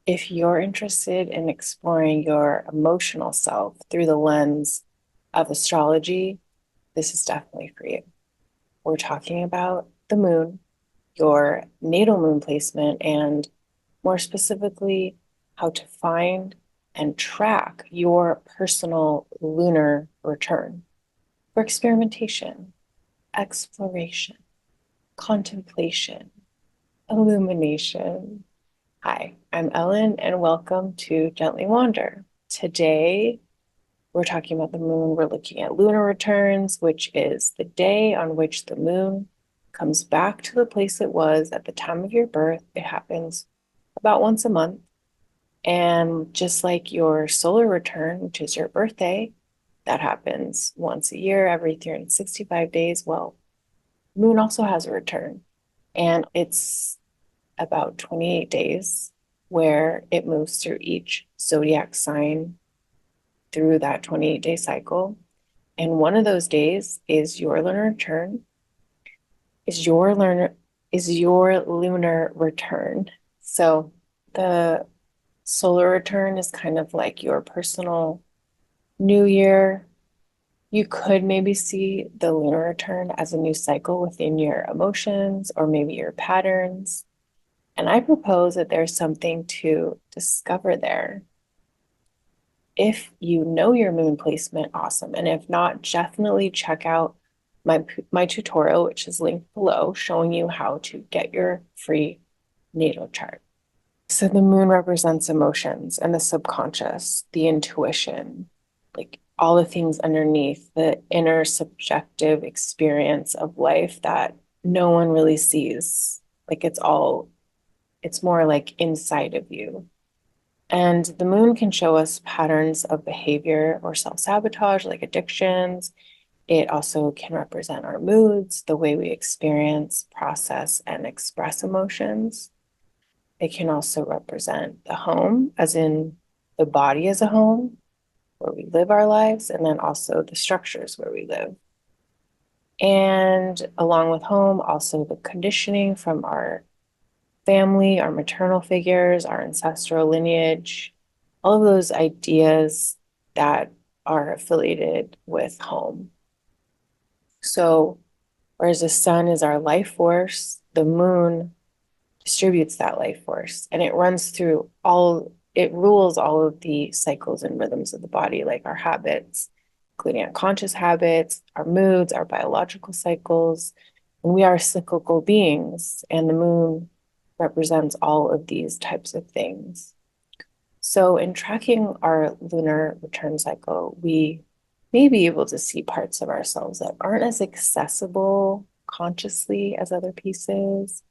If you're interested in exploring your emotional self through the lens of astrology, this is definitely for you. We're talking about the moon, your natal moon placement, and more specifically, how to find and track your personal lunar return for experimentation, exploration, contemplation, illumination. Hi, I'm Ellen, and welcome to Gently Wander. Today, we're talking about the moon. We're looking at lunar returns, which is the day on which the moon comes back to the place it was at the time of your birth. It happens about once a month. And just like your solar return, which is your birthday, that happens once a year, every 365 days. Well, moon also has a return, and it's about 28 days where it moves through each zodiac sign through that 28-day cycle. And one of those days is your lunar return, is your lunar return. So the solar return is kind of like your personal new year. You could maybe see the lunar return as a new cycle within your emotions or maybe your patterns. And I propose that there's something to discover there. If you know your moon placement, awesome. And if not, definitely check out my tutorial, which is linked below, showing you how to get your free natal chart. So the moon represents emotions and the subconscious, the intuition, like all the things underneath the inner subjective experience of life that no one really sees. Like it's more like inside of you. And the moon can show us patterns of behavior or self-sabotage, like addictions. It also can represent our moods, the way we experience, process, and express emotions. It can also represent the home, as in the body as a home, where we live our lives, and then also the structures where we live. And along with home, also the conditioning from our family, our maternal figures, our ancestral lineage, all of those ideas that are affiliated with home. So, whereas the sun is our life force, the moon distributes that life force, and it runs through it rules all of the cycles and rhythms of the body, like our habits, including unconscious habits, our moods, our biological cycles. And we are cyclical beings, and the moon represents all of these types of things. So, in tracking our lunar return cycle, we may be able to see parts of ourselves that aren't as accessible consciously as other pieces.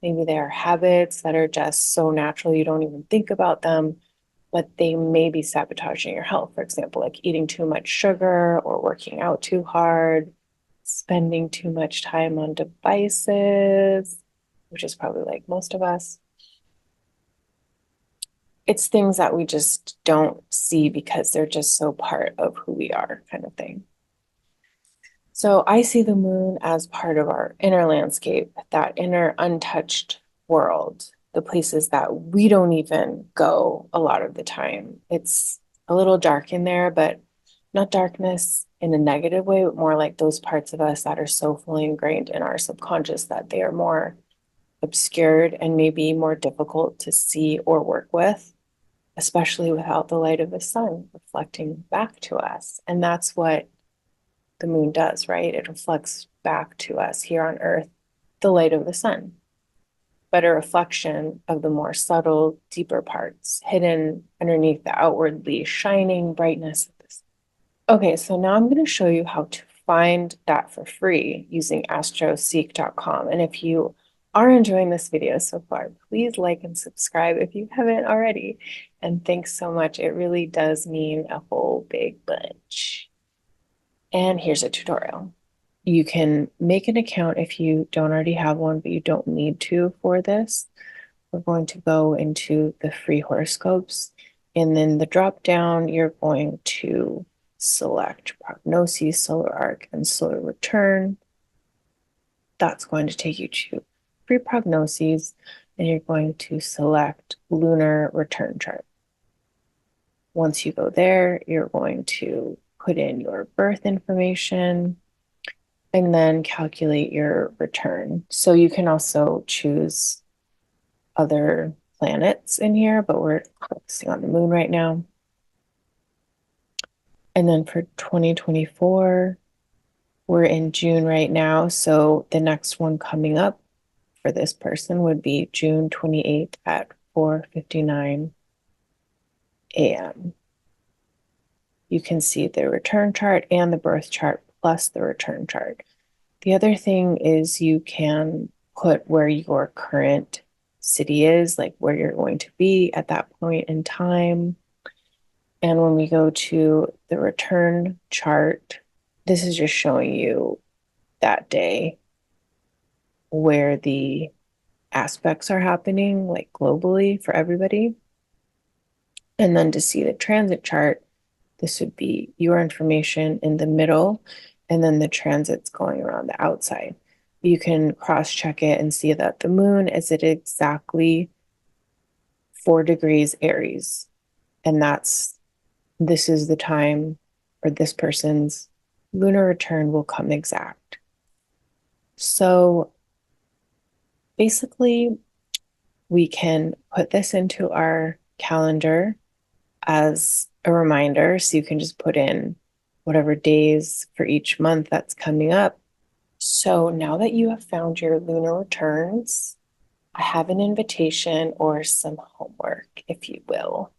Maybe they are habits that are just so natural you don't even think about them, but they may be sabotaging your health. For example, like eating too much sugar or working out too hard, spending too much time on devices, which is probably like most of us. It's things that we just don't see because they're just so part of who we are, kind of thing. So I see the moon as part of our inner landscape, that inner untouched world, the places that we don't even go a lot of the time. It's a little dark in there, but not darkness in a negative way, but more like those parts of us that are so fully ingrained in our subconscious that they are more obscured and maybe more difficult to see or work with, especially without the light of the sun reflecting back to us. And that's what the moon does, right? It reflects back to us here on Earth the light of the sun, but a reflection of the more subtle, deeper parts hidden underneath the outwardly shining brightness of this. Okay, so now I'm going to show you how to find that for free using astroseek.com. And if you are enjoying this video so far, please like and subscribe if you haven't already. And thanks so much. It really does mean a whole big bunch. And here's a tutorial. You can make an account if you don't already have one, but you don't need to for this. We're going to go into the free horoscopes, and then the drop down, you're going to select prognosis, solar arc, and solar return. That's going to take you to free prognoses. and you're going to select Lunar Return Chart. Once you go there, you're going to put in your birth information and then calculate your return. So you can also choose other planets in here, but we're focusing on the moon right now. And then for 2024, we're in June right now. So the next one coming up for this person would be June 28th at 4:59 a.m. You can see the return chart and the birth chart plus the return chart. The other thing is you can put where your current city is, like where you're going to be at that point in time. And when we go to the return chart, this is just showing you that day where the aspects are happening, like globally for everybody. And then to see the transit chart, this would be your information in the middle, and then the transits going around the outside. You can cross-check it and see that the moon is at exactly 4 degrees Aries. And this is the time, or this person's lunar return will come exact. So basically, we can put this into our calendar as a reminder. So you can just put in whatever days for each month that's coming up. So now that you have found your lunar returns, I have an invitation or some homework, if you will.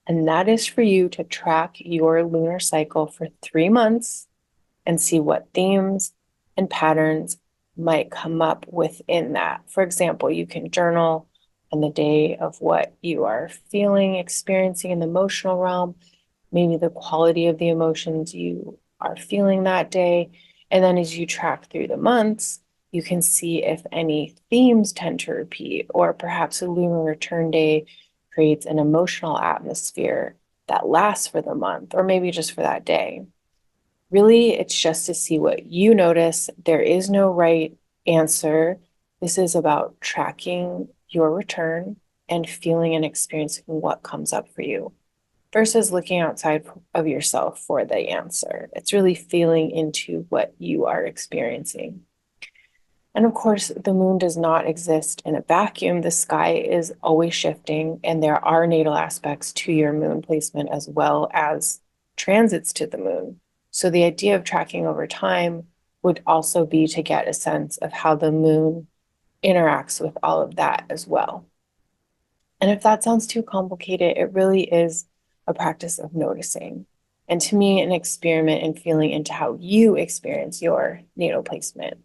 And that is for you to track your lunar cycle for 3 months and see what themes and patterns might come up within that. For example, you can journal on the day of what you are feeling, experiencing in the emotional realm, maybe the quality of the emotions you are feeling that day. And then as you track through the months, you can see if any themes tend to repeat, or perhaps a lunar return day creates an emotional atmosphere that lasts for the month, or maybe just for that day. Really, it's just to see what you notice. There is no right answer. This is about tracking your return and feeling and experiencing what comes up for you versus looking outside of yourself for the answer. It's really feeling into what you are experiencing. And of course, the moon does not exist in a vacuum. The sky is always shifting, and there are natal aspects to your moon placement as well as transits to the moon. So the idea of tracking over time would also be to get a sense of how the moon interacts with all of that as well. And if that sounds too complicated, it really is a practice of noticing. And to me, an experiment in feeling into how you experience your natal placement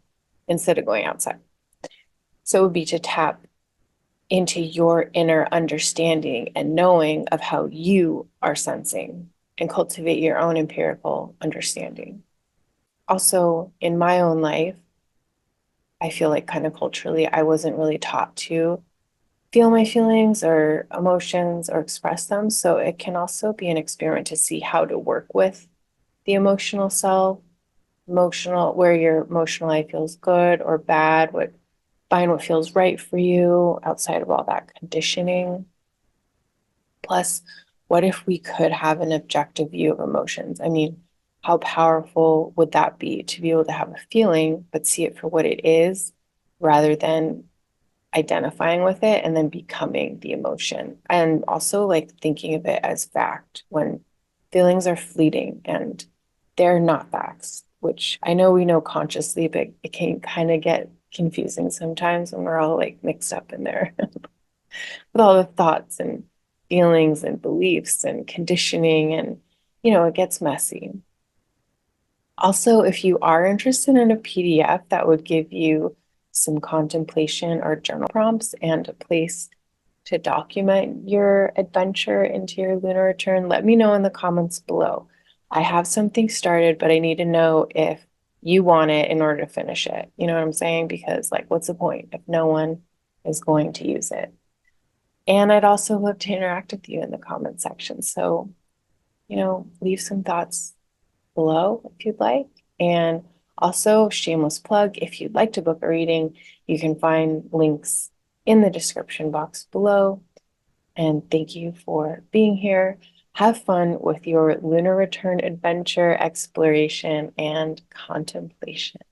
instead of going outside. So it would be to tap into your inner understanding and knowing of how you are sensing and cultivate your own empirical understanding. Also, in my own life, I feel like kind of culturally, I wasn't really taught to feel my feelings or emotions or express them. So it can also be an experiment to see how to work with the emotional self, where your emotional life feels good or bad, find what feels right for you outside of all that conditioning. Plus, what if we could have an objective view of emotions? I mean, how powerful would that be to be able to have a feeling, but see it for what it is rather than identifying with it and then becoming the emotion? And also like thinking of it as fact when feelings are fleeting and they're not facts, which I know we know consciously, but it can kind of get confusing sometimes when we're all like mixed up in there with all the thoughts and feelings and beliefs and conditioning, and it gets messy. Also, if you are interested in a PDF that would give you some contemplation or journal prompts and a place to document your adventure into your lunar return, let me know in the comments below. I have something started, but I need to know if you want it in order to finish it. You know what I'm saying? Because like, what's the point if no one is going to use it? And I'd also love to interact with you in the comment section. So, leave some thoughts below if you'd like. And also, shameless plug, if you'd like to book a reading, you can find links in the description box below. And thank you for being here. Have fun with your lunar return adventure, exploration, and contemplation.